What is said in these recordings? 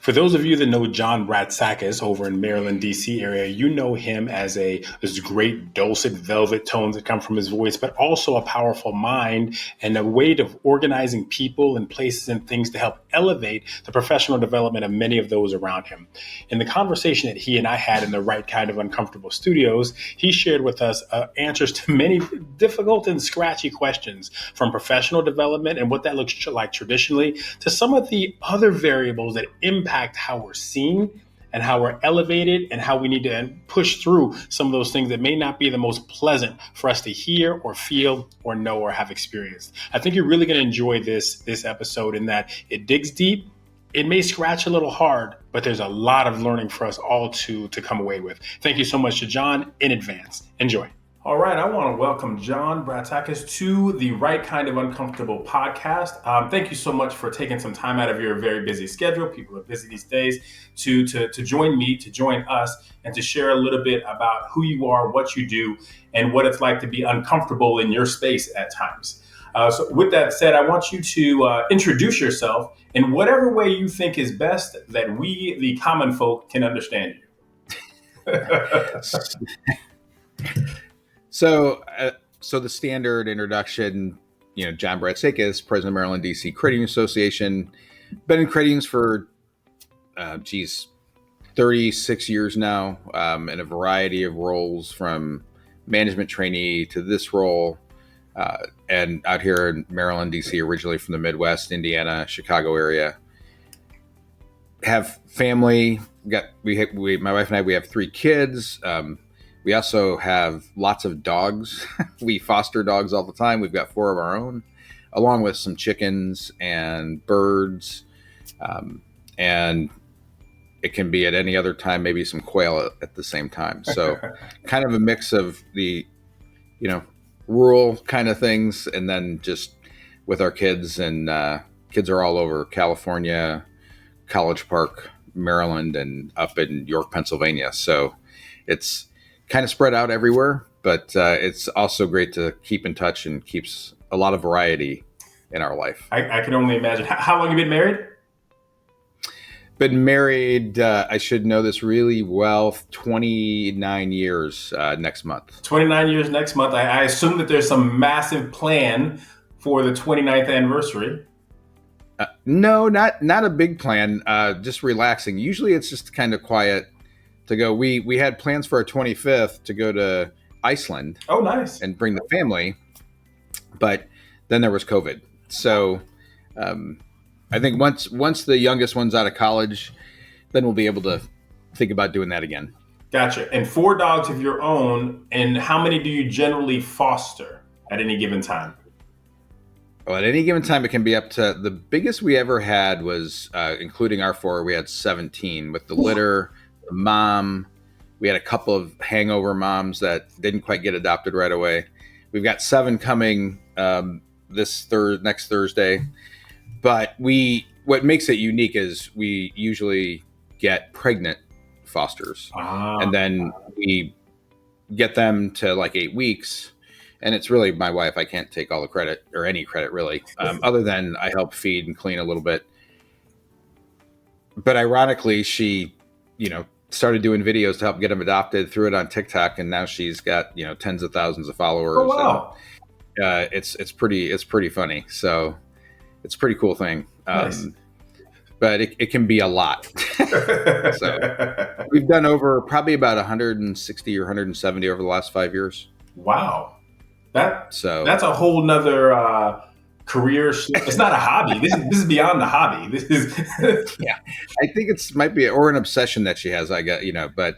For those of you that know John Bratsakis over in Maryland, D.C. area, you know him as this great dulcet velvet tones that come from his voice, but also a powerful mind and a way of organizing people and places and things to help elevate the professional development of many of those around him. In the conversation that he and I had in the Right Kind of Uncomfortable Studios, he shared with us answers to many difficult and scratchy questions, from professional development and what that looks like traditionally to some of the other variables that impact how we're seen and how we're elevated and how we need to push through some of those things that may not be the most pleasant for us to hear or feel or know or have experienced. I think you're really going to enjoy this episode in that it digs deep. It may scratch a little hard, but there's a lot of learning for us all to come away with. Thank you so much to John in advance. Enjoy. All right, I want to welcome John Bratsakis to the Right Kind of Uncomfortable podcast. Thank you so much for taking some time out of your very busy schedule. People are busy these days to join me, to join us, and to share a little bit about who you are, what you do, and what it's like to be uncomfortable in your space at times. So with that said, I want you to introduce yourself in whatever way you think is best that we, the common folk, can understand you. So the standard introduction, John Bratsakis, President of Maryland DC Credit Union Association, been in credit unions for, 36 years now, in a variety of roles, from management trainee to this role, and out here in Maryland DC, originally from the Midwest, Indiana, Chicago area. Have family. My wife and I, we have 3 kids. We also have lots of dogs. We foster dogs all the time. We've got 4 of our own, along with some chickens and birds. And it can be at any other time, maybe some quail at the same time. So kind of a mix of the, rural kind of things. And then just with our kids, and kids are all over California, College Park, Maryland, and up in York, Pennsylvania. So it's kind of spread out everywhere, but it's also great to keep in touch and keeps a lot of variety in our life. I can only imagine. How long have you been married? Been married, I should know this really well, 29 years next month. 29 years next month. I assume that there's some massive plan for the 29th anniversary. No, not a big plan, just relaxing. Usually it's just kind of quiet to go. We had plans for our 25th to go to Iceland. Oh, nice. And bring the family. But then there was COVID. So I think once the youngest one's out of college, then we'll be able to think about doing that again. Gotcha. And 4 dogs of your own. And how many do you generally foster at any given time? Well, at any given time, it can be up to, the biggest we ever had was, including our 4, we had 17 with the litter. The mom, we had a couple of hangover moms that didn't quite get adopted right away. We've got 7 coming next Thursday. But what makes it unique is we usually get pregnant fosters, and then we get them to like 8 weeks. And it's really my wife. I can't take all the credit, or any credit really, other than I help feed and clean a little bit. But ironically, she, started doing videos to help get them adopted, threw it on TikTok, and now she's got, tens of thousands of followers. Oh, wow. And, it's pretty funny. So it's a pretty cool thing. Nice. But it can be a lot. So we've done over probably about 160 or 170 over the last 5 years. Wow. That's a whole nother career. It's not a hobby. This is beyond the hobby. This is yeah. I think might be or an obsession that she has. I got but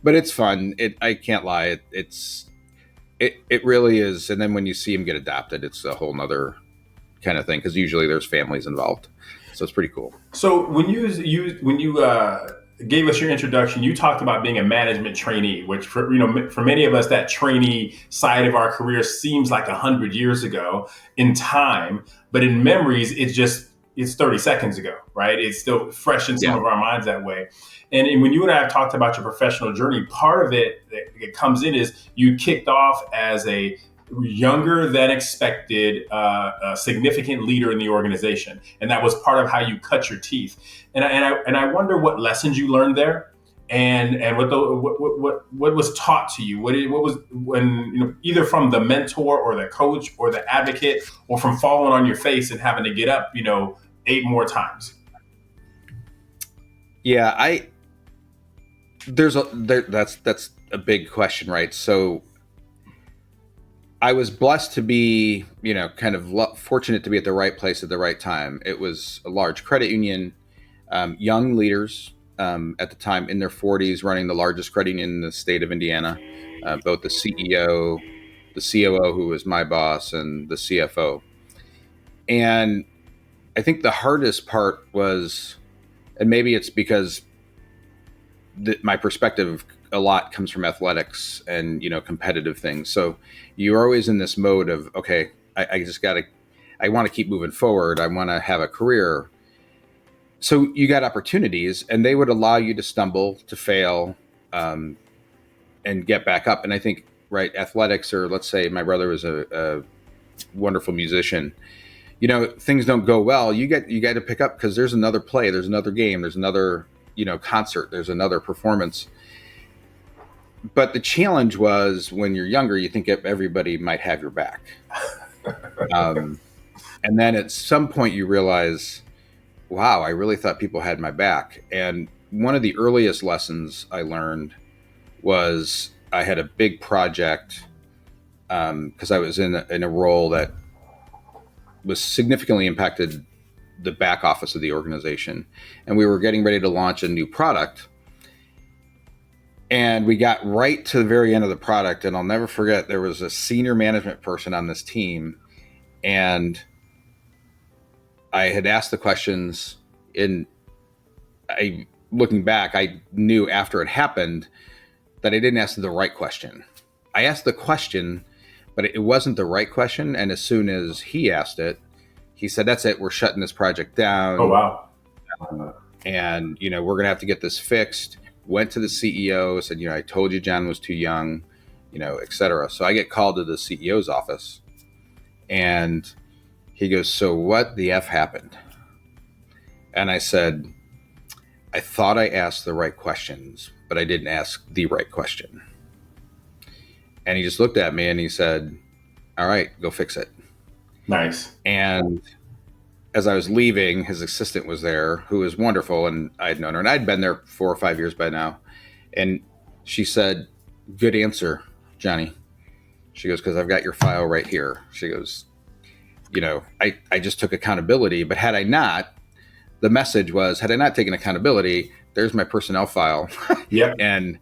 it's fun. I can't lie. It really is. And then when you see them get adopted, it's a whole nother kind of thing, because usually there's families involved. So it's pretty cool. So when you gave us your introduction, you talked about being a management trainee, which for many of us, that trainee side of our career seems like 100 years ago in time, but in memories, it's 30 seconds ago, right? It's still fresh in some of our minds that way. And when you and I have talked about your professional journey, part of it that comes in is you kicked off as a younger than expected, significant leader in the organization, and that was part of how you cut your teeth. And I wonder what lessons you learned there, and what was taught to you. What was when either from the mentor or the coach or the advocate, or from falling on your face and having to get up 8 more times. Yeah, that's a big question, right? So I was blessed to be, fortunate to be at the right place at the right time. It was a large credit union, young leaders at the time in their 40s, running the largest credit union in the state of Indiana, both the CEO, the COO, who was my boss, and the CFO. And I think the hardest part was, and maybe it's because my perspective a lot comes from athletics and competitive things. So you're always in this mode of, okay, I want to keep moving forward. I want to have a career. So you got opportunities, and they would allow you to stumble, to fail, and get back up. And I think, right, athletics, or let's say my brother was a wonderful musician. Things don't go well. You got to pick up, because there's another play, there's another game, there's another concert, there's another performance. But the challenge was, when you're younger, you think everybody might have your back. And then at some point you realize, wow, I really thought people had my back. And one of the earliest lessons I learned was, I had a big project, because I was in a role that was significantly impacted the back office of the organization. And we were getting ready to launch a new product. And we got right to the very end of the product, and I'll never forget, there was a senior management person on this team, and I had asked the questions, and looking back, I knew after it happened that I didn't ask the right question. I asked the question, but it wasn't the right question. And as soon as he asked it, he said, "That's it, we're shutting this project down." Oh, wow. And, we're going to have to get this fixed. Went to the CEO, said, I told you John was too young, et cetera. So I get called to the CEO's office, and he goes, "So what the F happened?" And I said, "I thought I asked the right questions, but I didn't ask the right question." And he just looked at me and he said, "All right, go fix it." Nice. And as I was leaving, his assistant was there, who was wonderful, and I'd known her, and I'd been there 4 or 5 years by now. And she said, "Good answer, Johnny." She goes, "Because I've got your file right here." She goes, I just took accountability, but had I not, the message was, had I not taken accountability, there's my personnel file. Yep. And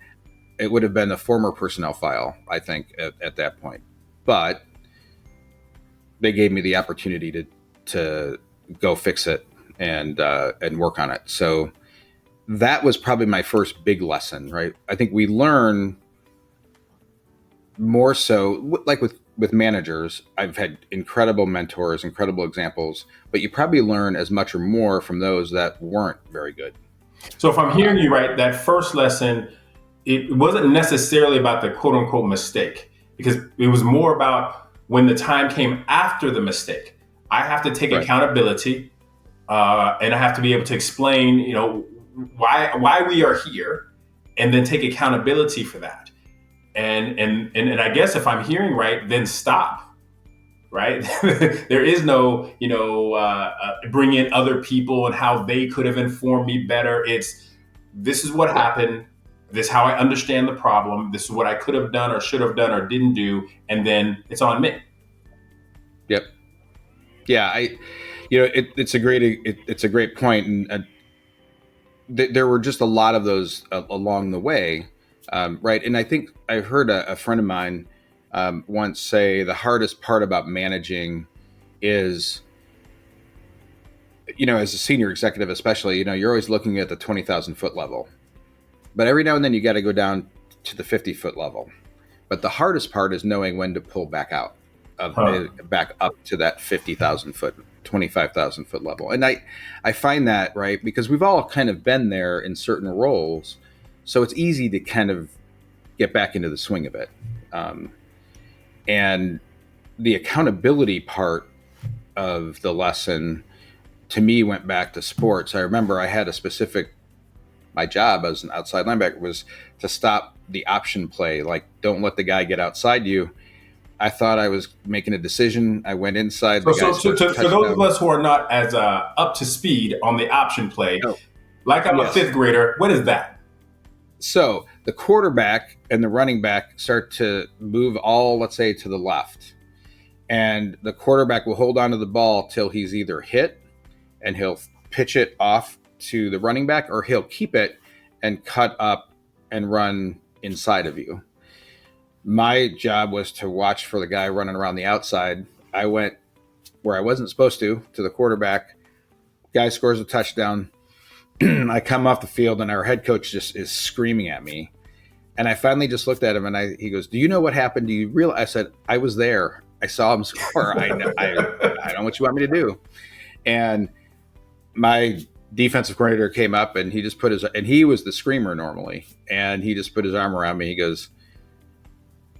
it would have been a former personnel file, I think, at that point. But they gave me the opportunity to go fix it and work on it. So that was probably my first big lesson, right? I think we learn more so, like with managers. I've had incredible mentors, incredible examples, but you probably learn as much or more from those that weren't very good. So if I'm hearing you right, that first lesson, it wasn't necessarily about the quote unquote mistake, because it was more about when the time came after the mistake. I have to take accountability, and I have to be able to explain, why we are here, and then take accountability for that. And I guess if I'm hearing right, then stop. Right? There is no, bring in other people and how they could have informed me better. This is what happened. This is how I understand the problem. This is what I could have done or should have done or didn't do. And then it's on me. Yep. Yeah. It's a great point. And there were just a lot of those along the way. Right. And I think I heard a friend of mine once say, the hardest part about managing is, as a senior executive, especially, you're always looking at the 20,000 foot level, but every now and then you got to go down to the 50-foot level. But the hardest part is knowing when to pull back out back up to that 50,000 foot, 25,000 foot level. And I find that, right, because we've all kind of been there in certain roles. So it's easy to kind of get back into the swing of it. And the accountability part of the lesson to me went back to sports. I remember I had my job as an outside linebacker was to stop the option play. Like, don't let the guy get outside you. I thought I was making a decision. I went inside. The guy So for those of us who are not as up to speed on the option play, like I'm a fifth grader, what is that? So the quarterback and the running back start to move let's say, to the left. And the quarterback will hold on to the ball till he's either hit and he'll pitch it off to the running back, or he'll keep it and cut up and run inside of you. My job was to watch for the guy running around the outside. I went where I wasn't supposed to the quarterback. Guy scores a touchdown. I come off the field and our head coach just is screaming at me. And I finally just looked at him and he goes, "Do you know what happened? Do you realize?" I said, "I was there. I saw him score. I know what you want me to do." And my defensive coordinator came up and he just and he was the screamer normally. And he just put his arm around me. He goes,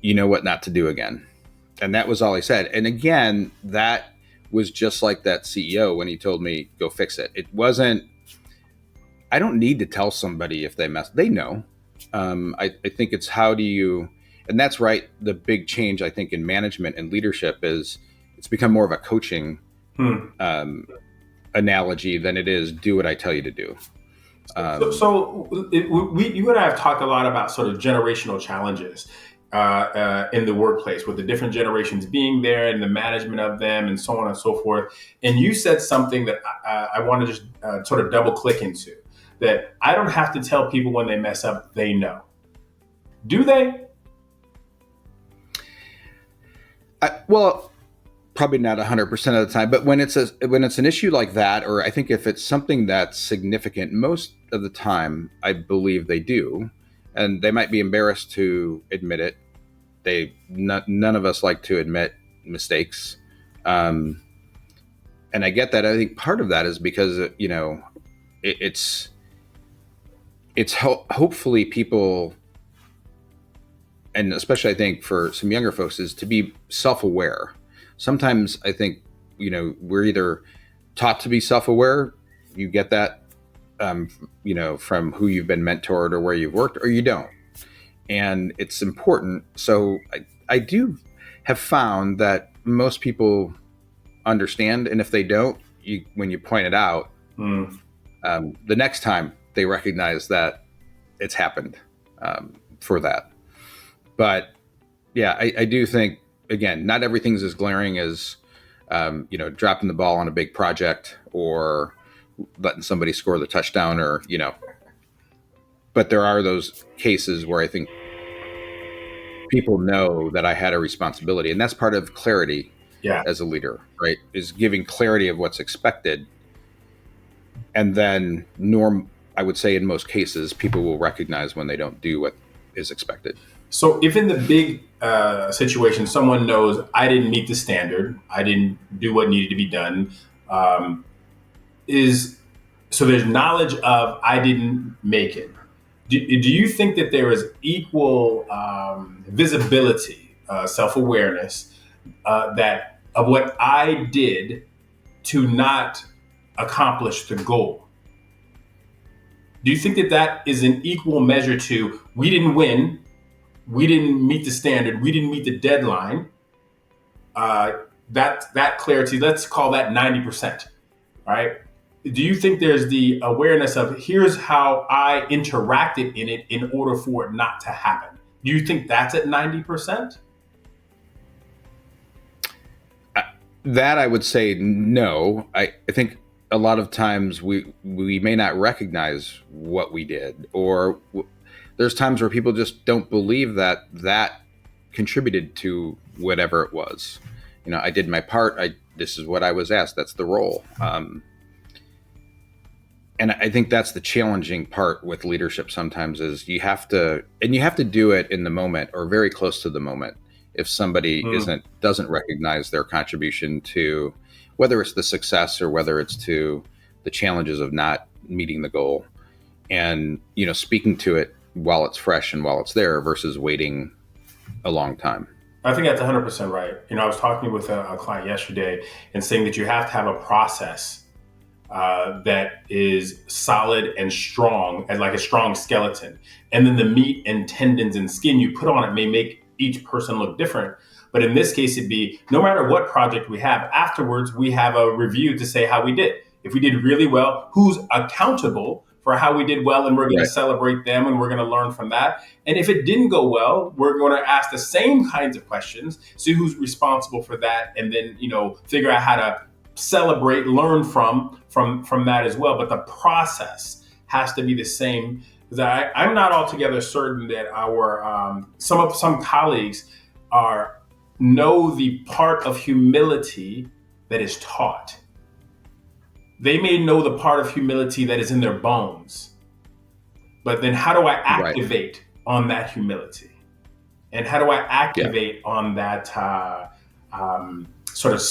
"You know what not to do again." And that was all he said. And again, that was just like that CEO when he told me, "Go fix it." It wasn't, I don't need to tell somebody if they they know. I think it's how do you, and that's right. The big change I think in management and leadership is it's become more of a coaching analogy than it is do what I tell you to do. You and I have talked a lot about sort of generational challenges in the workplace, with the different generations being there and the management of them and so on and so forth. And you said something that I want to just sort of double click into, that I don't have to tell people when they mess up, they know. Do they? Well, probably not 100% of the time, but when it's an issue like that, or I think if it's something that's significant, most of the time, I believe they do, and they might be embarrassed to admit it. None of us like to admit mistakes, and I get that. I think part of that is because it's hopefully people, and especially I think for some younger folks, is to be self-aware. Sometimes I think, we're either taught to be self-aware, you get that, from who you've been mentored or where you've worked, or you don't. And it's important. So I do have found that most people understand. And if they don't, when you point it out, the next time they recognize that it's happened for that. But yeah, I do think, again, not everything's as glaring as, dropping the ball on a big project or letting somebody score the touchdown or, but there are those cases where I think people know that I had a responsibility, and that's part of clarity as a leader, right? Is giving clarity of what's expected. And then I would say in most cases, people will recognize when they don't do what is expected. So if in the big situation, someone knows I didn't meet the standard, I didn't do what needed to be done, so there's knowledge of I didn't make it. Do you think that there is equal visibility, self-awareness, that of what I did to not accomplish the goal? Do you think that is an equal measure to we didn't win, we didn't meet the standard, we didn't meet the deadline? That clarity, let's call that 90%, right? Do you think there's the awareness of here's how I interacted in it in order for it not to happen? Do you think that's at 90%? That I would say no. I think a lot of times we may not recognize what we did, or there's times where people just don't believe that contributed to whatever it was. I did my part. This is what I was asked. That's the role. And I think that's the challenging part with leadership sometimes is you have to do it in the moment or very close to the moment. If somebody doesn't recognize their contribution to whether it's the success or whether it's to the challenges of not meeting the goal, and, speaking to it while it's fresh and while it's there versus waiting a long time. I think that's 100% right. I was talking with a client yesterday and saying that you have to have a process that is solid and strong, as like a strong skeleton. And then the meat and tendons and skin you put on it may make each person look different. But in this case, it'd be no matter what project we have, afterwards, we have a review to say how we did. If we did really well, who's accountable for how we did well, and we're going to Right. celebrate them and we're going to learn from that. And if it didn't go well, we're going to ask the same kinds of questions, see who's responsible for that, and then figure out how to celebrate, learn from that as well. But the process has to be the same. Because I'm not altogether certain that our some colleagues are know the part of humility that is taught. They may know the part of humility that is in their bones, but then how do I Right. activate on that humility? And how do I Yeah. activate on that sort of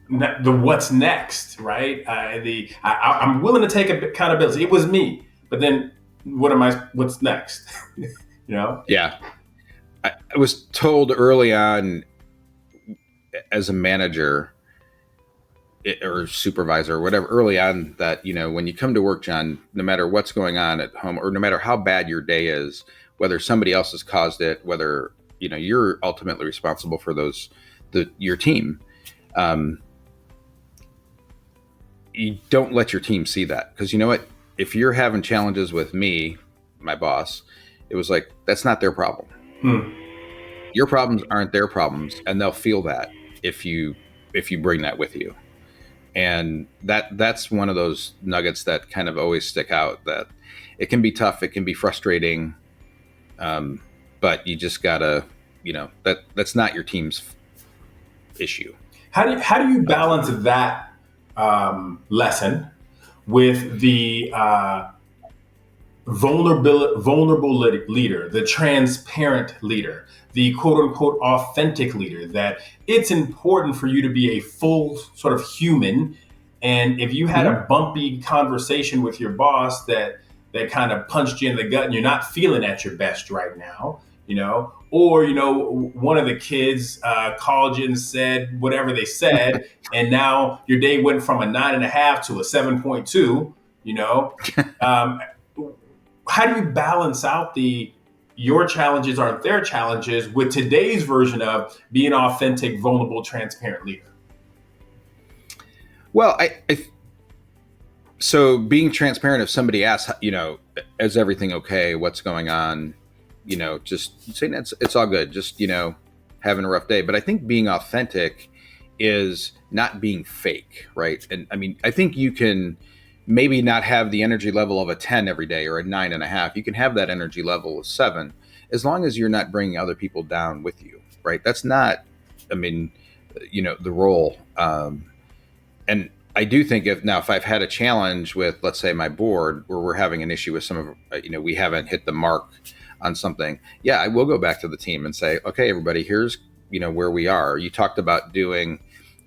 the what's next, right? I'm willing to take accountability. It was me, but then what's next? you know? Yeah. I was told early on as a manager or supervisor or whatever early on that, when you come to work, John, no matter what's going on at home or no matter how bad your day is, whether somebody else has caused it, whether, you're ultimately responsible for your team. You don't let your team see that, because you know what? If you're having challenges with me, my boss, it was like, that's not their problem. Hmm. Your problems aren't their problems, and they'll feel that if you bring that with you. And that's one of those nuggets that kind of always stick out, that it can be tough, it can be frustrating, but you just gotta, that's not your team's issue. How do you balance that lesson with the vulnerable leader, the transparent leader, the quote unquote authentic leader? That it's important for you to be a full sort of human. And if you had Mm-hmm. a bumpy conversation with your boss that kind of punched you in the gut and you're not feeling at your best right now, or one of the kids called you and said whatever they said, and now your day went from a 9.5 to a 7.2. Um, how do you balance out the your challenges aren't their challenges with today's version of being authentic, vulnerable, transparent leader? Well, so being transparent, if somebody asks, is everything okay? What's going on? Just saying it's all good. Just, having a rough day. But I think being authentic is not being fake, right? And I mean, I think you can maybe not have the energy level of a 10 every day or a 9.5. You can have that energy level of 7, as long as you're not bringing other people down with you, right? That's not, I mean, the role. And I do think if I've had a challenge with, let's say, my board, where we're having an issue with some of, we haven't hit the mark on something, yeah, I will go back to the team and say, okay, everybody, here's, where we are. You talked about doing,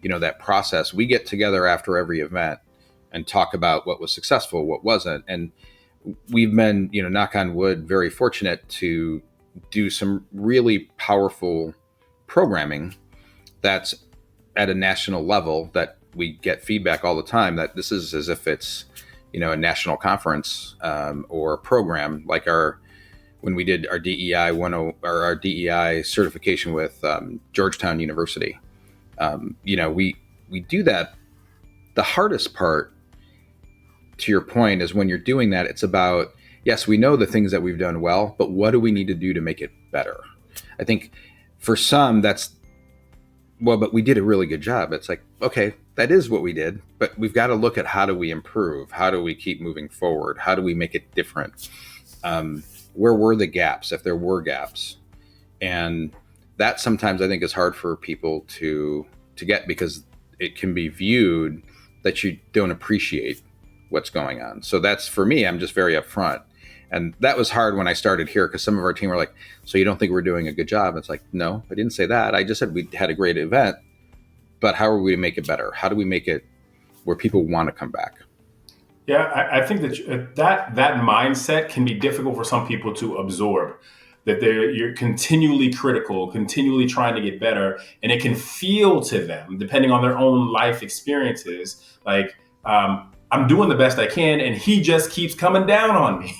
that process. We get together after every event and talk about what was successful, what wasn't. And we've been, knock on wood, very fortunate to do some really powerful programming that's at a national level, that we get feedback all the time that this is as if it's, a national conference, or a program like when we did our DEI or our DEI certification with Georgetown University. We do that. The hardest part, to your point, is when you're doing that, it's about, yes, we know the things that we've done well, but what do we need to do to make it better? I think for some, that's, well, but we did a really good job. It's like, okay, that is what we did, but we've got to look at how do we improve? How do we keep moving forward? How do we make it different? Where were the gaps, if there were gaps? And that sometimes I think is hard for people to get, because it can be viewed that you don't appreciate what's going on. So that's, for me, I'm just very upfront. And that was hard when I started here, because some of our team were like, so you don't think we're doing a good job? It's like, no, I didn't say that. I just said we had a great event, but how are we to make it better? How do we make it where people want to come back? Yeah, I think that that mindset can be difficult for some people to absorb. that you're continually critical, continually trying to get better, and it can feel to them, depending on their own life experiences, like I'm doing the best I can, and he just keeps coming down on me.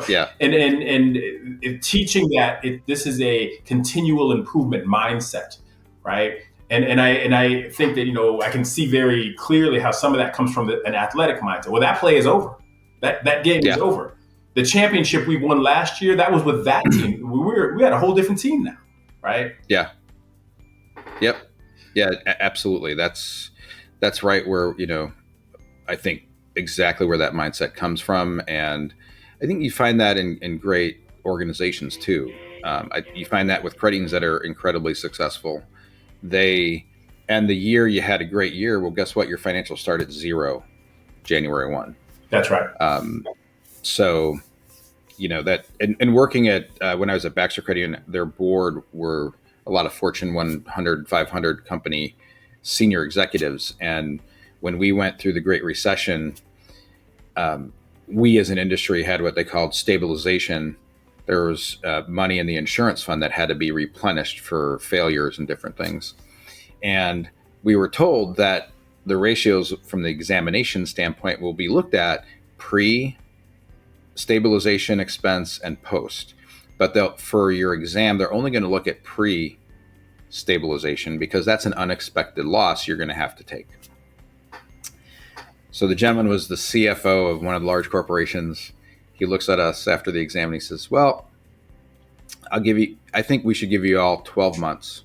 Yeah. And teaching that this is a continual improvement mindset, right? And I think that I can see very clearly how some of that comes from an athletic mindset. Well, that play is over. That game is over. The championship we won last year, that was with that team. We had a whole different team now, right? Yeah. Yep. Yeah. Absolutely. That's right. Where I think exactly where that mindset comes from, and I think you find that in great organizations too. You find that with credit unions that are incredibly successful. They and the year you had a great year. Well, guess what? Your financials start at zero, January 1. That's right. So, that and working at when I was at Baxter Credit Union, their board were a lot of Fortune 100, 500 company senior executives, and when we went through the Great Recession, we as an industry had what they called stabilization. There was money in the insurance fund that had to be replenished for failures and different things. And we were told that the ratios from the examination standpoint will be looked at pre-stabilization expense and post. But for your exam, they're only going to look at pre-stabilization because that's an unexpected loss you're going to have to take. So the gentleman was the CFO of one of the large corporations. He looks at us after the exam and he says, well, I think we should give you all 12 months.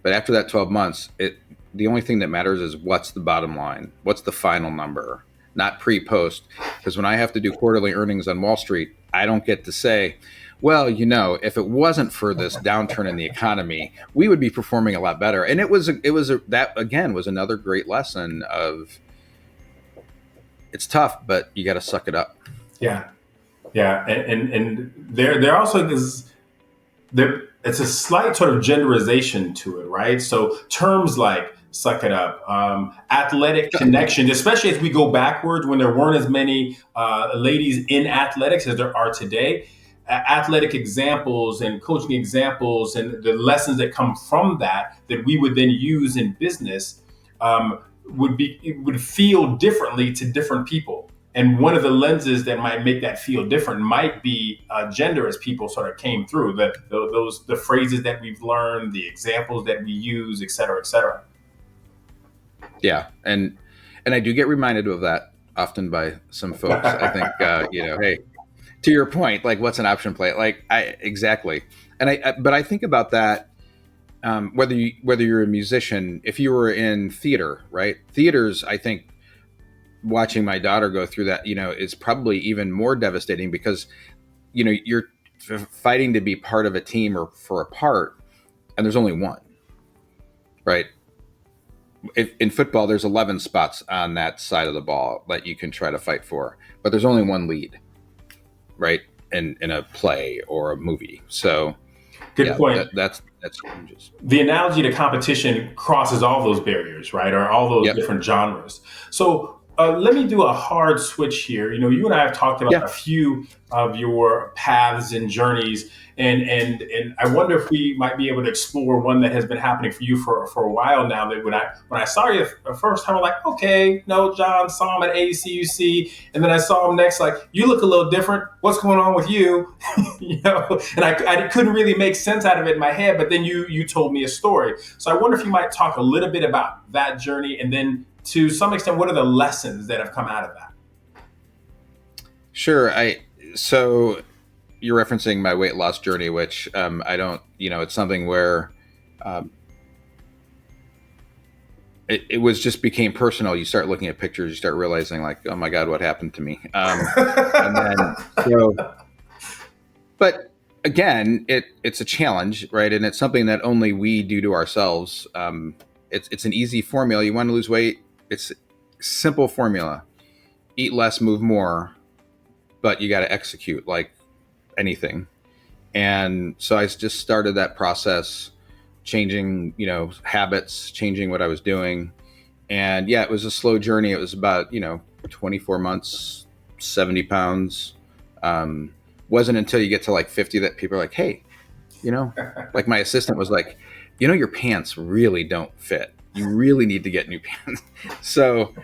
But after that 12 months, the only thing that matters is what's the bottom line? What's the final number? Not pre-post. Because when I have to do quarterly earnings on Wall Street, I don't get to say, well, if it wasn't for this downturn in the economy, we would be performing a lot better. And that again was another great lesson of, it's tough, but you got to suck it up. Yeah. And there also is it's a slight sort of genderization to it, right? So terms like suck it up, athletic connection, especially as we go backwards when there weren't as many ladies in athletics as there are today. Athletic examples and coaching examples and the lessons that come from that we would then use in business would feel differently to different people. And one of the lenses that might make that feel different might be gender, as people sort of came through the phrases that we've learned, the examples that we use, et cetera, et cetera. Yeah, and I do get reminded of that often by some folks. I think hey, to your point, like what's an option play? Like exactly, but I think about that. Whether you're a musician, if you were in theater, right? Theaters, I think, watching my daughter go through that, is probably even more devastating because, you're fighting to be part of a team or for a part, and there's only one, right? In football, there's 11 spots on that side of the ball that you can try to fight for, but there's only one lead, right? In a play or a movie. So, good point. That's changes. The analogy to competition crosses all those barriers, right? Or all those different genres. So let me do a hard switch here. You and I have talked about a few of your paths and journeys, and I wonder if we might be able to explore one that has been happening for you for a while now. That when I saw you the first time, I'm like, okay, no, John, saw him at ACUC, and then I saw him next, like, you look a little different. What's going on with you? And I couldn't really make sense out of it in my head, but then you told me a story. So I wonder if you might talk a little bit about that journey, and then to some extent, what are the lessons that have come out of that? Sure. So you're referencing my weight loss journey, which I don't, it's something where it was just became personal. You start looking at pictures, you start realizing like, oh my God, what happened to me? And then, but again, it's a challenge, right? And it's something that only we do to ourselves. It's an easy formula. You want to lose weight. It's a simple formula. Eat less, move more, but you got to execute like anything. And so I just started that process, changing, habits, changing what I was doing. And yeah, it was a slow journey. It was about, 24 months, 70 pounds. Wasn't until you get to like 50 that people are like, hey, like my assistant was like, your pants really don't fit. You really need to get new pants. So,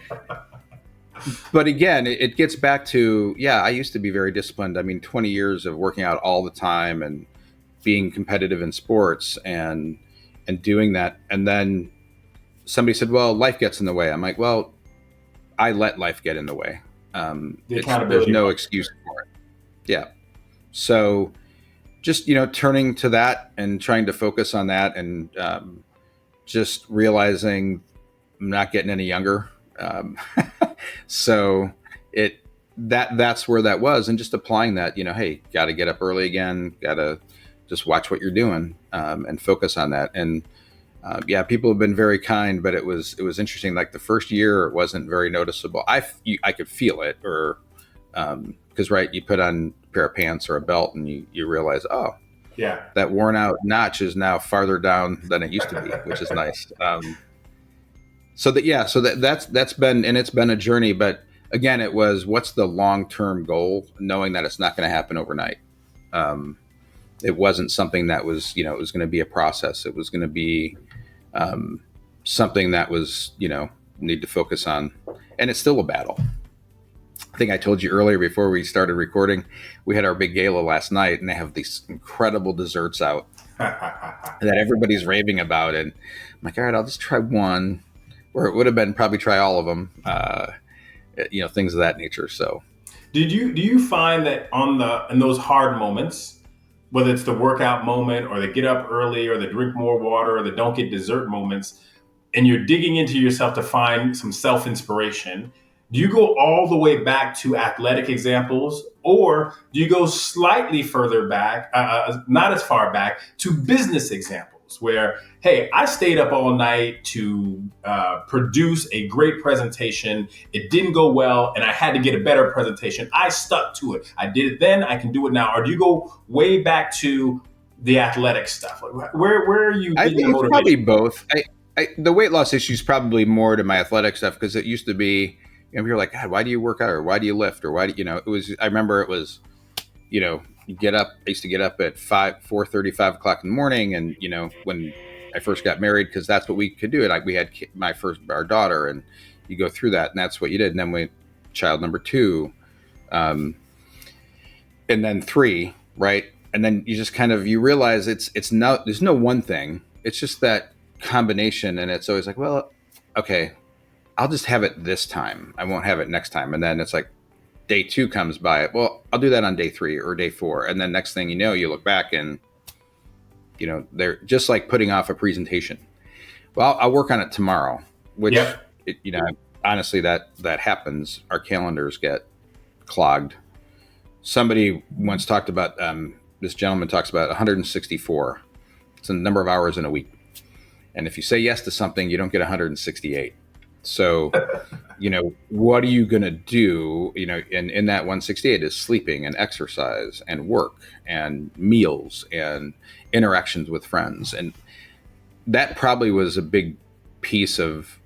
but again, it gets back to, I used to be very disciplined. I mean, 20 years of working out all the time and being competitive in sports and doing that. And then somebody said, well, life gets in the way. I'm like, well, I let life get in the way. There's no excuse for it. Yeah. So just, turning to that and trying to focus on that and just realizing I'm not getting any younger. So that's where that was. And just applying that, hey, got to get up early again, got to just watch what you're doing and focus on that. And people have been very kind, but it was interesting. Like the first year, it wasn't very noticeable. I could feel it, or because you put on a pair of pants or a belt, and you realize, oh, yeah, that worn out notch is now farther down than it used to be, which is nice. So that's been, and it's been a journey. But again, it was, what's the long term goal, knowing that it's not going to happen overnight. It wasn't something that was, it was going to be a process. It was going to be something that was, need to focus on. And it's still a battle. I think I told you earlier before we started recording, we had our big gala last night, and they have these incredible desserts out that everybody's raving about. And I'm like, all right, I'll just try one, or it would have been probably try all of them, things of that nature. So do you find that in those hard moments, whether it's the workout moment or the get up early or the drink more water or the don't get dessert moments, and you're digging into yourself to find some self-inspiration, do you go all the way back to athletic examples, or do you go slightly further back, not as far back, to business examples where, hey, I stayed up all night to produce a great presentation. It didn't go well, and I had to get a better presentation. I stuck to it. I did it then. I can do it now. Or do you go way back to the athletic stuff? Where are you? I think it's probably both. The weight loss issue is probably more to my athletic stuff, because it used to be, you're like, God, why do you work out, or why do you lift, or why do it was, I remember it was, you get up. I used to get up at 4:30, 5 o'clock in the morning. And, when I first got married, because that's what we could do. We had our daughter, and you go through that, and that's what you did. And then child number 2, and then 3, right? And then you just kind of, you realize it's not, there's no one thing. It's just that combination. And it's always like, well, okay, I'll just have it this time. I won't have it next time. And then it's like day 2 comes by. Well, I'll do that on day 3 or day 4. And then next thing you know, you look back and, they're just like putting off a presentation. Well, I'll work on it tomorrow, which, honestly, that happens. Our calendars get clogged. Somebody once talked about, this gentleman talks about 164. It's the number of hours in a week. And if you say yes to something, you don't get 168. So, what are you going to do? And in that 168 is sleeping and exercise and work and meals and interactions with friends. And that probably was a big piece of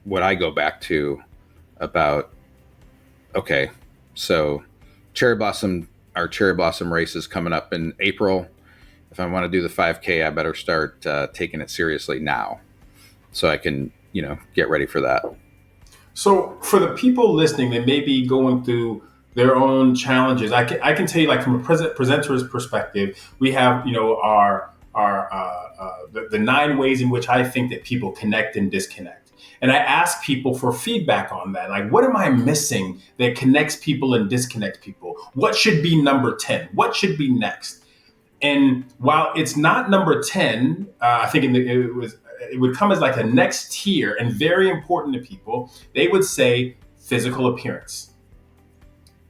what I go back to about, okay, so our cherry blossom race is coming up in April. If I want to do the 5K, I better start taking it seriously now, so I can, get ready for that. So for the people listening that may be going through their own challenges, I can tell you, like, from a presenter's perspective, we have, the 9 ways in which I think that people connect and disconnect. And I ask people for feedback on that. Like, what am I missing that connects people and disconnects people? What should be number 10? What should be next? And while it's not number 10, I think it would come as like a next tier and very important to people. They would say physical appearance.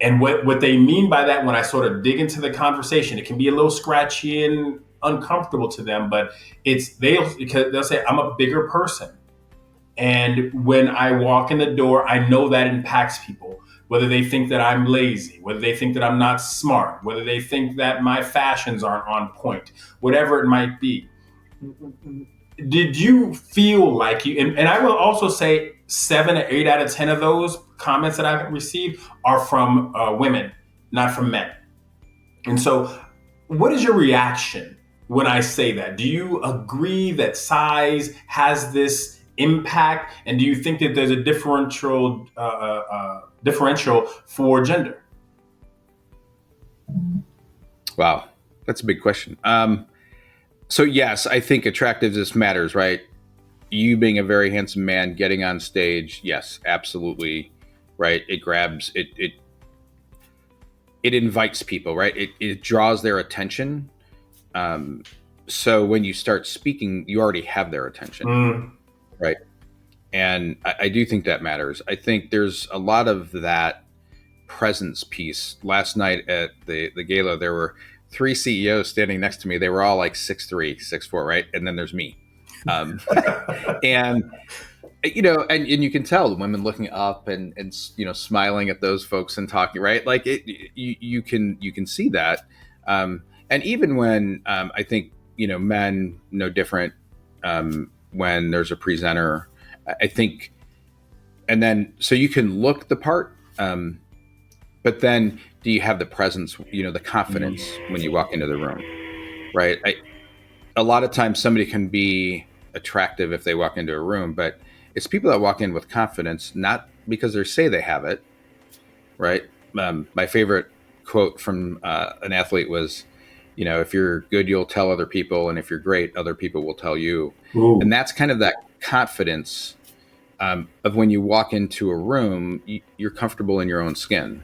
And what they mean by that, when I sort of dig into the conversation, it can be a little scratchy and uncomfortable to them, but they'll say, I'm a bigger person. And when I walk in the door, I know that impacts people. Whether they think that I'm lazy, whether they think that I'm not smart, whether they think that my fashions aren't on point, whatever it might be. Did you feel like and I will also say 7 or 8 out of 10 of those comments that I've received are from women, not from men. And so, what is your reaction when I say that? Do you agree that size has this impact, and do you think that there's a differential for gender? Wow, that's a big question. So yes, I think attractiveness matters, right? You being a very handsome man getting on stage, yes, absolutely, right? It grabs it invites people, right? It draws their attention. Um, so when you start speaking, you already have their attention, right? And I do think that matters. I think there's a lot of that presence piece. Last night at the gala, there were three CEOs standing next to me. They were all like 6'3", 6'4", right? And then there's me. And and you can tell the women looking up and smiling at those folks and talking, right? Like you can see that. And even when I think men no different, when there's a presenter, I think, and then so you can look the part, but then do you have the presence, the confidence when you walk into the room, right? A lot of times somebody can be attractive if they walk into a room, but it's people that walk in with confidence, not because they say they have it, right? My favorite quote from an athlete was, if you're good, you'll tell other people, and if you're great, other people will tell you. Ooh. And that's kind of that confidence of when you walk into a room, you're comfortable in your own skin.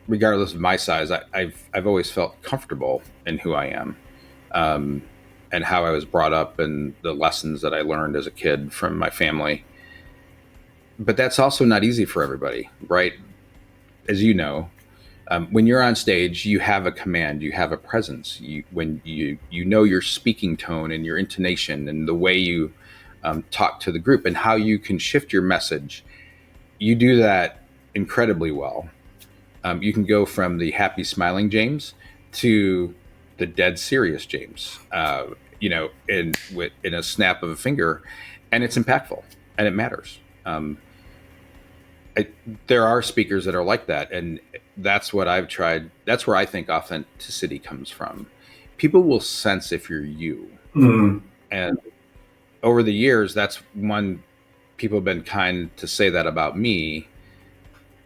Regardless of my size, I've always felt comfortable in who I am. And how I was brought up and the lessons that I learned as a kid from my family. But that's also not easy for everybody, right? As you know, when you're on stage, you have a command, you have a presence. When you know your speaking tone and your intonation and the way you talk to the group and how you can shift your message, you do that incredibly well. You can go from the happy, smiling James to the dead serious James, in a snap of a finger, and it's impactful and it matters. There are speakers that are like that, and that's what I've tried. That's where I think authenticity comes from. People will sense if you're you, and over the years, that's one. People have been kind to say that about me,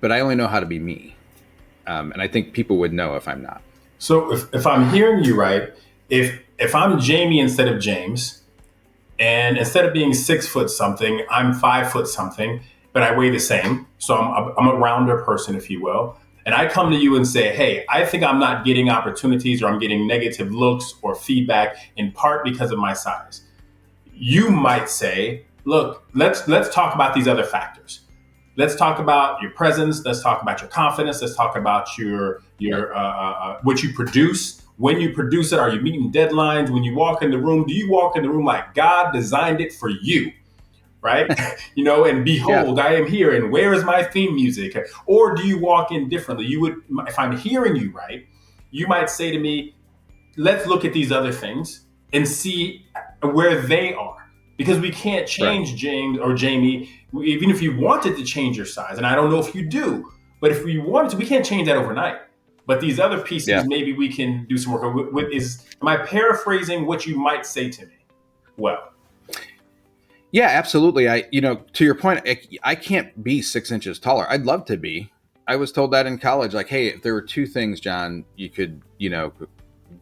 but I only know how to be me, and I think people would know if I'm not. So if I'm hearing you right, if I'm Jamie instead of James, and instead of being 6 foot something, I'm 5 foot something, but I weigh the same. So I'm a rounder person, if you will. And I come to you and say, hey, I think I'm not getting opportunities, or I'm getting negative looks or feedback in part because of my size. You might say, look, let's talk about these other factors. Let's talk about your presence. Let's talk about your confidence. Let's talk about your what you produce. When you produce it, are you meeting deadlines? When you walk in the room, do you walk in the room like God designed it for you? Right? And behold, I am here, and where is my theme music? Or do you walk in differently? You would, if I'm hearing you right, you might say to me, let's look at these other things and see where they are. Because we can't change James or Jamie, even if you wanted to change your size. And I don't know if you do, but if we wanted to, we can't change that overnight. But these other pieces, maybe we can do some work. Am I paraphrasing what you might say to me? Well, yeah, absolutely. To your point, I can't be 6 inches taller. I'd love to be. I was told that in college, like, hey, if there were two things, John, you could,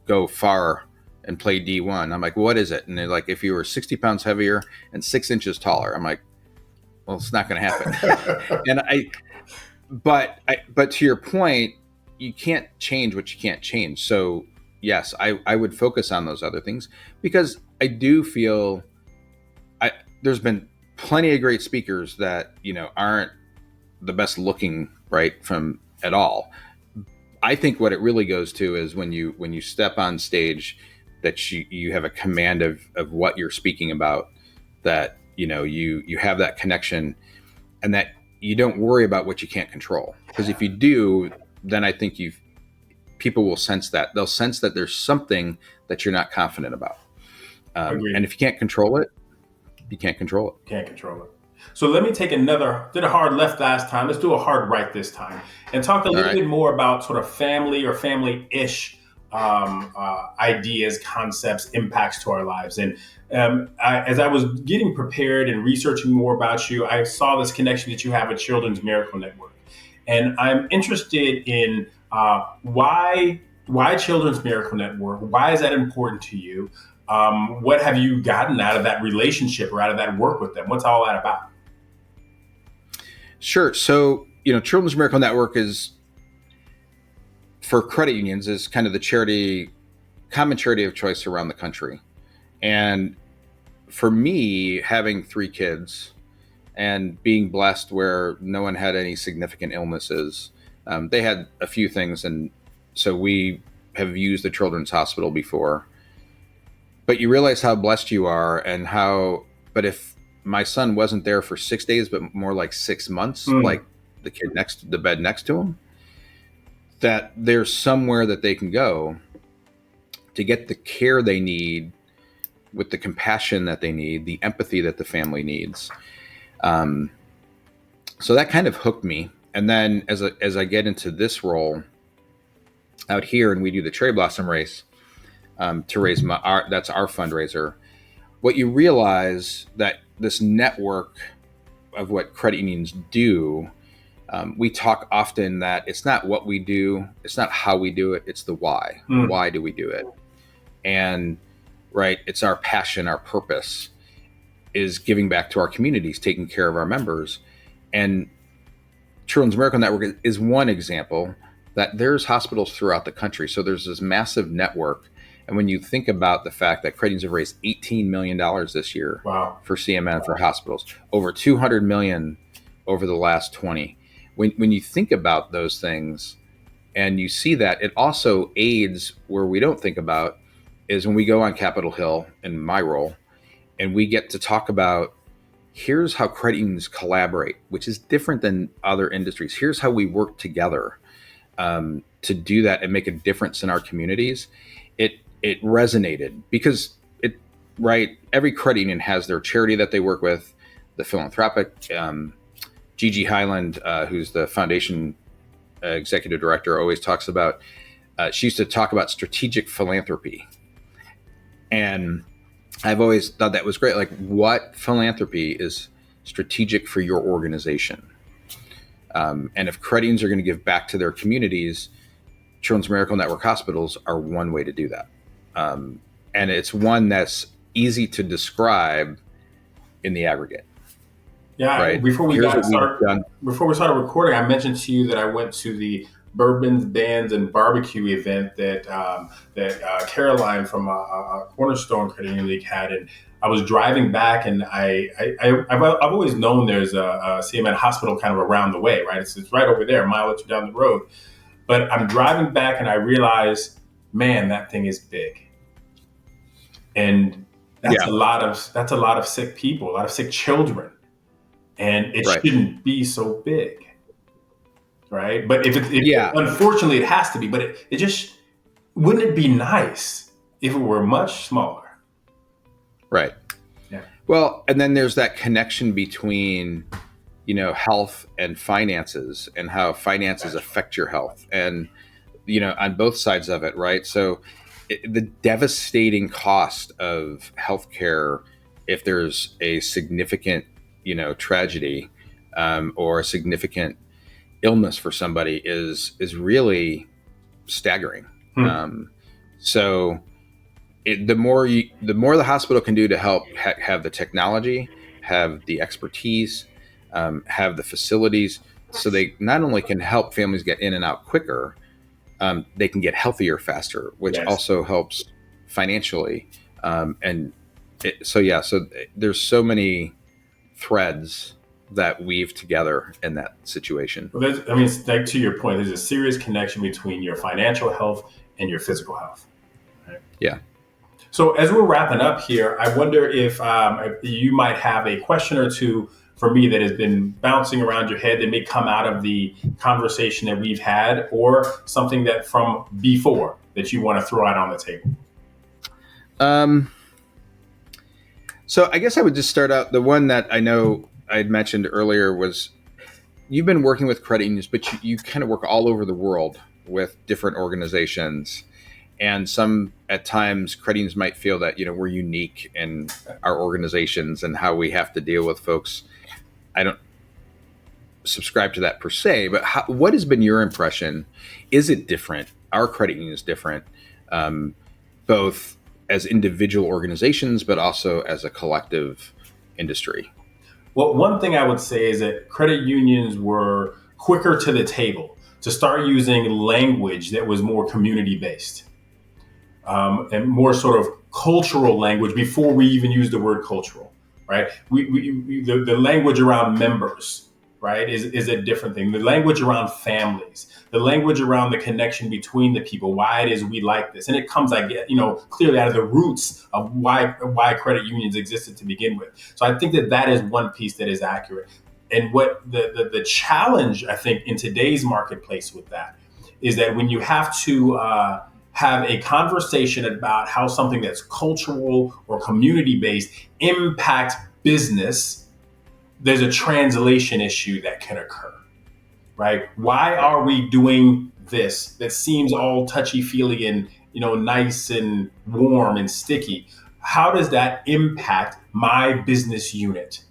go far and play D1. I'm like, what is it? And they're like, if you were 60 pounds heavier and 6 inches taller. I'm like, well, it's not going to happen. But to your point, you can't change what you can't change. So yes, I would focus on those other things, because I do feel there's been plenty of great speakers that, aren't the best looking, right, from at all. I think what it really goes to is when you step on stage, that you have a command of what you're speaking about, that you have that connection, and that you don't worry about what you can't control. Because if you do, then I think people will sense that. They'll sense that there's something that you're not confident about. And if you can't control it, you can't control it. Can't control it. So let me did a hard left last time. Let's do a hard right this time and talk a All little right. bit more about sort of family or family-ish ideas, concepts, impacts to our lives. And as I was getting prepared and researching more about you, I saw this connection that you have with Children's Miracle Network. And I'm interested in why Children's Miracle Network? Why is that important to you? What have you gotten out of that relationship or out of that work with them? What's all that about? Sure. So, Children's Miracle Network is, for credit unions, is kind of the common charity of choice around the country. And for me, having 3 kids and being blessed where no one had any significant illnesses, they had a few things. And so we have used the Children's Hospital before. But you realize how blessed you are but if my son wasn't there for 6 days, but more like 6 months, like the bed next to him, that there's somewhere that they can go to get the care they need with the compassion that they need, the empathy that the family needs. So that kind of hooked me. And then as I get into this role out here and we do the Cherry Blossom Race to raise that's our fundraiser, what you realize that this network of what credit unions do, we talk often that it's not what we do, it's not how we do it, it's the why. Why do we do it? And right, it's our passion, our purpose is giving back to our communities, taking care of our members. And Children's Miracle Network is one example that there's hospitals throughout the country. So there's this massive network. And when you think about the fact that credit unions have raised $18 million this year for CMN, for hospitals, over $200 million over the last 20. When you think about those things and you see that, it also aids where we don't think about is when we go on Capitol Hill in my role and we get to talk about here's how credit unions collaborate, which is different than other industries. Here's how we work together to do that and make a difference in our communities. It resonated because every credit union has their charity that they work with, the philanthropic. Gigi Highland, who's the foundation executive director, always talks about, she used to talk about strategic philanthropy. And I've always thought that was great. Like, what philanthropy is strategic for your organization? And if credit unions are going to give back to their communities, Children's Miracle Network hospitals are one way to do that. And it's one that's easy to describe in the aggregate. Yeah. Right? Before we started recording, I mentioned to you that I went to the Bourbons, Bands, and Barbecue event that Caroline from Cornerstone Credit Union League had, and I was driving back, and I've always known there's a CMN hospital kind of around the way, right? It's right over there, a mile or two down the road. But I'm driving back, and I realize, man, that thing is big, and that's a lot of sick people, a lot of sick children. And it shouldn't be so big, right? But unfortunately, it has to be. But it just wouldn't it be nice if it were much smaller? Right. Yeah. Well, and then there's that connection between, health and finances, and how finances affect your health, and on both sides of it, right? So the devastating cost of healthcare, if there's a significant tragedy or a significant illness for somebody is really staggering. So the more the hospital can do to help have the technology, have the expertise, have the facilities, so they not only can help families get in and out quicker, they can get healthier faster, which also helps financially. So there's so many threads that weave together in that situation. Well, like to your point, there's a serious connection between your financial health and your physical health. Right? Yeah. So as we're wrapping up here, I wonder if you might have a question or two for me that has been bouncing around your head that may come out of the conversation that we've had, or something that from before that you want to throw out on the table. So I guess I would just start out the one that I know I had mentioned earlier was you've been working with credit unions, but you kind of work all over the world with different organizations. And some, at times, credit unions might feel that, we're unique in our organizations and how we have to deal with folks. I don't subscribe to that per se, but what has been your impression? Is it different? Our credit union is different, both as individual organizations, but also as a collective industry? Well, one thing I would say is that credit unions were quicker to the table to start using language that was more community based, and more sort of cultural language before we even use the word cultural, right? The language around members, right, is a different thing. The language around families, the language around the connection between the people, why it is we like this. And it comes, I get, clearly out of the roots of why credit unions existed to begin with. So I think that is one piece that is accurate. And what the challenge, I think, in today's marketplace with that is that when you have to have a conversation about how something that's cultural or community based impact business, there's a translation issue that can occur, right? Why are we doing this that seems all touchy-feely and nice and warm and sticky? How does that impact my business unit?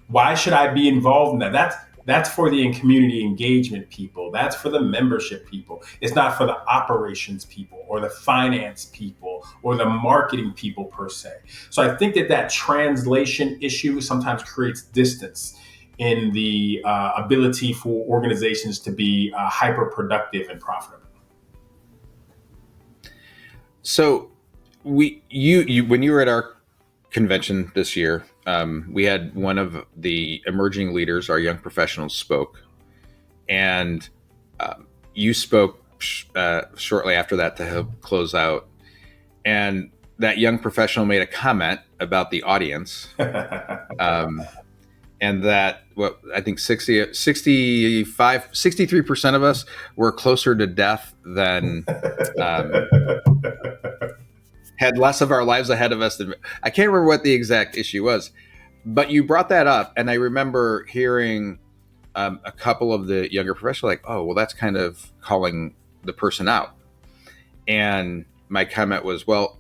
Why should I be involved in that? That's for the community engagement people. That's for the membership people. It's not for the operations people or the finance people or the marketing people per se. So I think that translation issue sometimes creates distance in the ability for organizations to be hyper productive and profitable. So when you were at our convention this year, we had one of the emerging leaders, our young professionals, spoke, and you spoke shortly after that to help close out. And that young professional made a comment about the audience, and that I think 63% of us were closer to death than had less of our lives ahead of us than I can't remember what the exact issue was, but you brought that up, and I remember hearing a couple of the younger professionals like, "Oh, well, that's kind of calling the person out." And my comment was, "Well,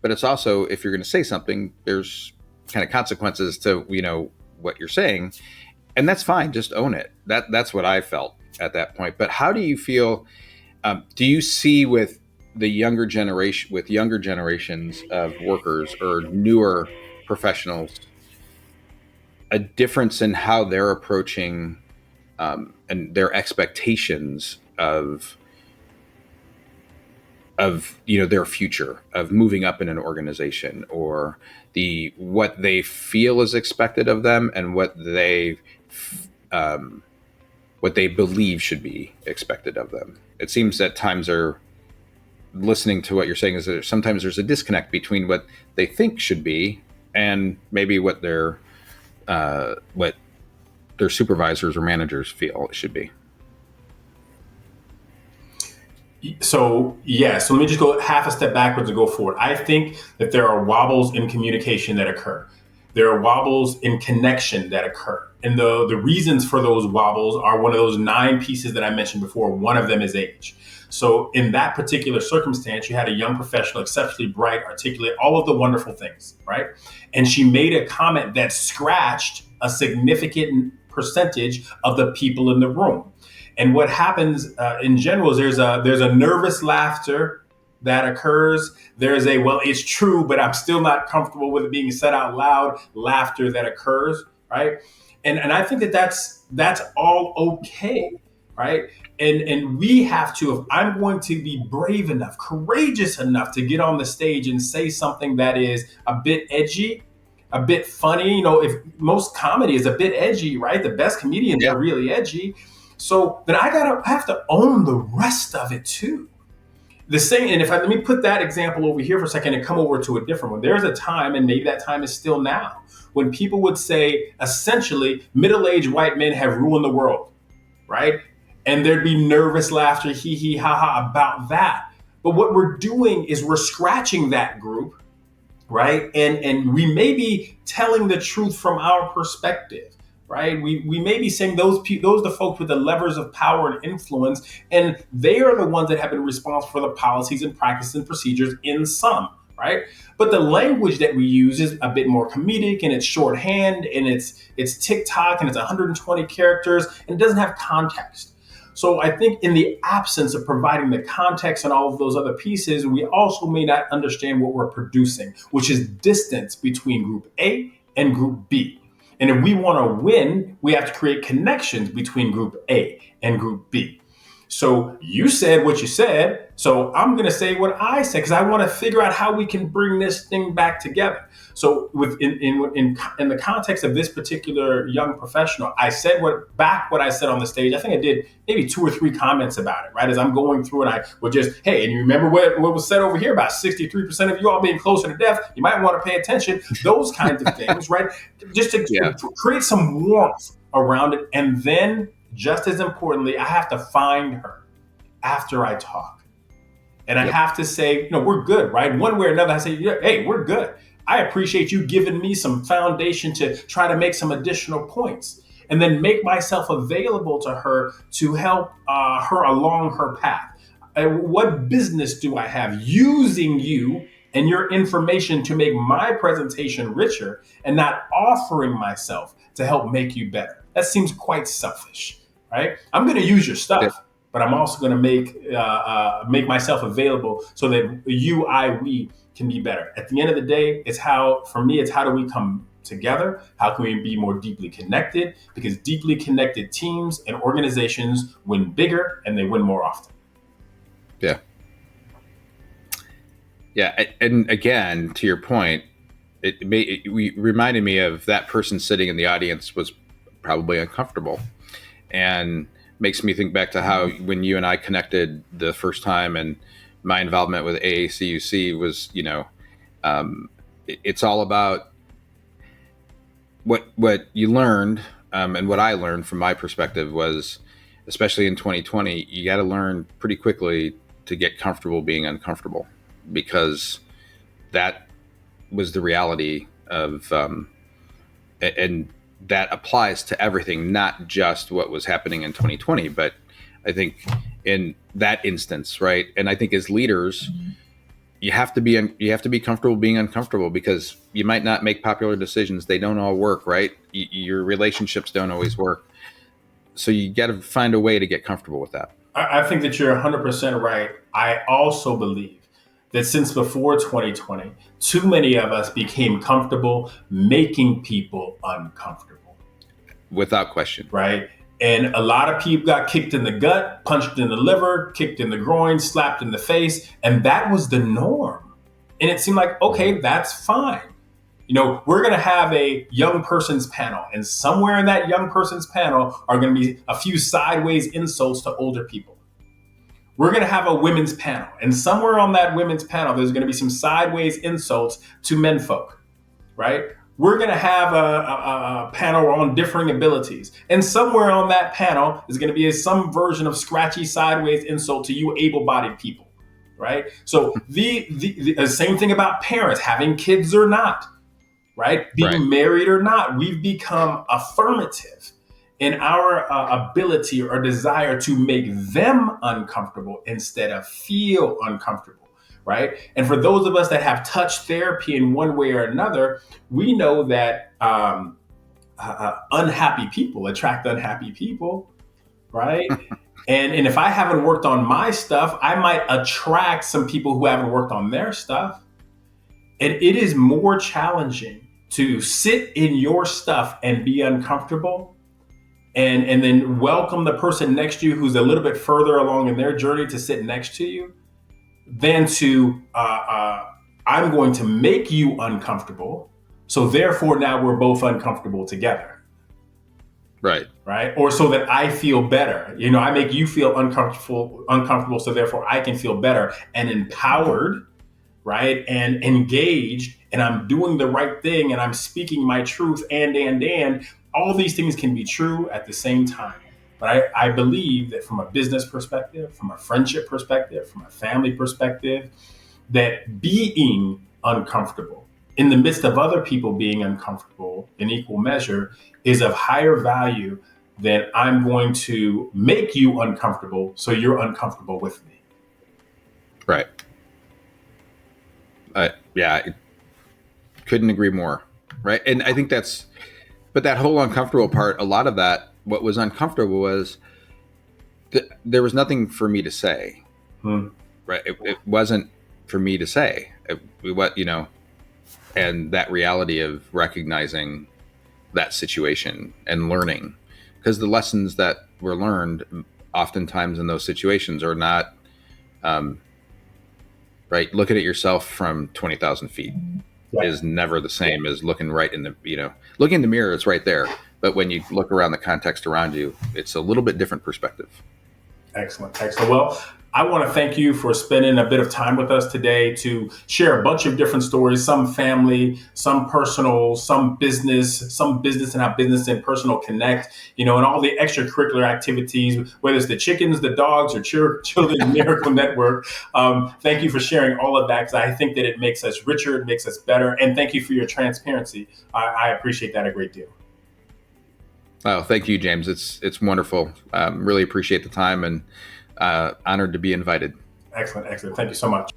but it's also, if you're going to say something, there's kind of consequences to what you're saying, and that's fine. Just own it." That's what I felt at that point. But how do you feel? Do you see with younger generations of workers or newer professionals a difference in how they're approaching and their expectations of their future, of moving up in an organization, or what they feel is expected of them and what they believe should be expected of them? It seems that times are, listening to what you're saying, is that sometimes there's a disconnect between what they think should be and maybe what their supervisors or managers feel it should be. So let me just go half a step backwards and go forward. I think that there are wobbles in communication that occur. There are wobbles in connection that occur. And the reasons for those wobbles are one of those 9 pieces that I mentioned before. One of them is age. So in that particular circumstance, you had a young professional, exceptionally bright, articulate, all of the wonderful things, right? And she made a comment that scratched a significant percentage of the people in the room. And what happens in general is there's a nervous laughter that occurs. There's a, well, it's true, but I'm still not comfortable with it being said out loud, laughter that occurs, right? And I think that's all okay, right? And we have to, if I'm going to be brave enough, courageous enough to get on the stage and say something that is a bit edgy, a bit funny, if most comedy is a bit edgy, right? The best comedians are really edgy. So then I have to own the rest of it too. The same, and let me put that example over here for a second and come over to a different one. There's a time, and maybe that time is still now, when people would say, essentially, middle-aged white men have ruined the world, right? And there'd be nervous laughter, hee hee ha ha, about that. But what we're doing is we're scratching that group, right? And we may be telling the truth from our perspective, right? We may be saying those are the folks with the levers of power and influence, and they are the ones that have been responsible for the policies and practices and procedures in some, right? But the language that we use is a bit more comedic, and it's shorthand, and it's TikTok, and it's 120 characters, and it doesn't have context. So I think in the absence of providing the context and all of those other pieces, we also may not understand what we're producing, which is distance between group A and group B. And if we want to win, we have to create connections between group A and group B. So you said what you said, so I'm going to say what I said because I want to figure out how we can bring this thing back together. So in the context of this particular young professional, I said what I said on the stage. I think I did maybe 2 or 3 comments about it, right? As I'm going through and I would just, hey, and you remember what was said over here about 63% of you all being closer to death? You might want to pay attention. Those kinds of things, right? Just to create some warmth around it. And then just as importantly, I have to find her after I talk. And I have to say, we're good, right? One way or another, I say, hey, we're good. I appreciate you giving me some foundation to try to make some additional points and then make myself available to her to help her along her path. What business do I have using you and your information to make my presentation richer and not offering myself to help make you better? That seems quite selfish, right? I'm going to use your stuff, but I'm also going to make myself available so that we can be better. At the end of the day, for me, it's how do we come together? How can we be more deeply connected? Because deeply connected teams and organizations win bigger and they win more often. Yeah. Yeah. And again, to your point, it reminded me of that person sitting in the audience was probably uncomfortable, and makes me think back to how when you and I connected the first time and my involvement with AACUC was, it's all about what you learned, and what I learned from my perspective was, especially in 2020, you got to learn pretty quickly to get comfortable being uncomfortable, because that was the reality of, and that applies to everything, not just what was happening in 2020, but I think in that instance, right? And I think as leaders, you have to be comfortable being uncomfortable, because you might not make popular decisions. They don't all work, right? Your relationships don't always work. So you got to find a way to get comfortable with that. I think that you're 100% right. I also believe that since before 2020, too many of us became comfortable making people uncomfortable. Without question. Right? And a lot of people got kicked in the gut, punched in the liver, kicked in the groin, slapped in the face. And that was the norm. And it seemed like, okay, that's fine. We're going to have a young person's panel, and somewhere in that young person's panel are going to be a few sideways insults to older people. We're going to have a women's panel, and somewhere on that women's panel, there's going to be some sideways insults to menfolk, right? We're going to have a panel on differing abilities, and somewhere on that panel is going to be some version of scratchy sideways insult to you able-bodied people, right? So the same thing about parents, having kids or not, right? Being married or not, we've become affirmative in our ability or desire to make them uncomfortable instead of feel uncomfortable, right? And for those of us that have touch therapy in one way or another, we know that unhappy people attract unhappy people, right? And if I haven't worked on my stuff, I might attract some people who haven't worked on their stuff. And it is more challenging to sit in your stuff and be uncomfortable and then welcome the person next to you who's a little bit further along in their journey to sit next to you than to, I'm going to make you uncomfortable. So therefore now we're both uncomfortable together. Right. Or so that I feel better. I make you feel uncomfortable. So therefore I can feel better and empowered, right? And engaged, and I'm doing the right thing, and I'm speaking my truth, and all these things can be true at the same time. But I believe that from a business perspective, from a friendship perspective, from a family perspective, that being uncomfortable in the midst of other people being uncomfortable in equal measure is of higher value than I'm going to make you uncomfortable so you're uncomfortable with me. Right. Yeah, I couldn't agree more. Right. And I think but that whole uncomfortable part, a lot of that, what was uncomfortable was there was nothing for me to say. Right. It wasn't for me to say and that reality of recognizing that situation and learning, because the lessons that were learned oftentimes in those situations are not, right. Looking at yourself from 20,000 feet is never the same as looking right in looking in the mirror. It's right there. But when you look around the context around you, it's a little bit different perspective. Excellent. Well, I want to thank you for spending a bit of time with us today to share a bunch of different stories, some family, some personal, some business and how business and personal connect, and all the extracurricular activities, whether it's the chickens, the dogs, or Children's Miracle Network. Thank you for sharing all of that, because I think that it makes us richer, it makes us better. And thank you for your transparency. I appreciate that a great deal. Oh, thank you, James. It's wonderful. Really appreciate the time and honored to be invited. Excellent. Thank you so much.